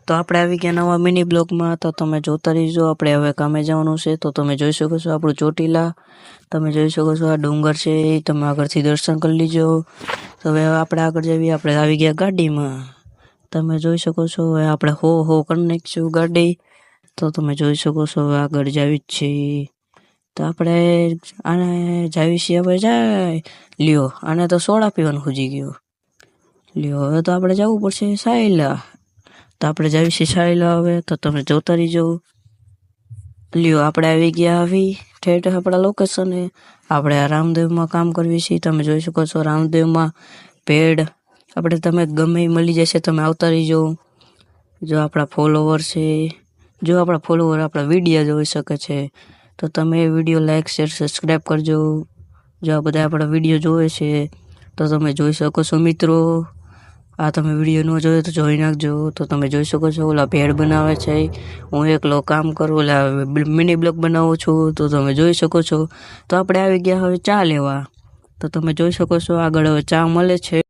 તો આપણે આવી ગયા નવા મિની બ્લોગમાં. તો તમે જોતા રહીજો. આપણે હવે કામે જવાનું છે. તો તમે જોઈ શકો છો આપણું ચોટીલા. તમે જોઈ શકો છો આ ડુંગર છે. તમે આગળથી દર્શન કરી લીજો. તો હવે આપણે આગળ જઈએ. આપણે આવી ગયા ગાડીમાં. તમે જોઈ શકો છો હવે આપણે હો કરી નાખીશું ગાડી. તો તમે જોઈ શકો છો હવે આગળ જાવી જ છે. તો આપણે આને જાવી છીએ હવે જાય લ્યો. આને તો સોડા પીવાનું ખૂજી ગયો લ્યો. હવે તો આપણે જવું પડશે સાયલા. તો આપણે જાવી છીએ સાયલા હવે. તો તમે જોતા રહીજો લ્યો. આપણે આવી ગયા ઠેઠ આપણા લોકેશને. આપણે આ રામદેવમાં કામ કરવી છીએ. તમે જોઈ શકો છો રામદેવમાં પેડ આપણે તમે ગમે એ મળી જશે. તમે આવતા રહીજો. જો આપણા ફોલોવર છે, જો આપણા ફોલોવર આપણા વિડીયો જોઈ શકે છે, તો તમે વિડીયો લાઈક શેર સબસ્ક્રાઈબ કરજો. જો આ બધા આપણા વિડીયો જોવે છે તો તમે જોઈ શકો છો મિત્રો. આ તમે વિડીયો ન જોયો તો જોઈ નાખજો. તો તમે જોઈ શકો છો ઓલા ભેળ બનાવે છે. હું એકલો કામ કરું ઓલા મિની બ્લોગ બનાવું છું. તો તમે જોઈ શકો છો. તો આપણે આવી ગયા હવે ચા લેવા. તો તમે જોઈ શકો છો આગળ હવે ચા મળે છે.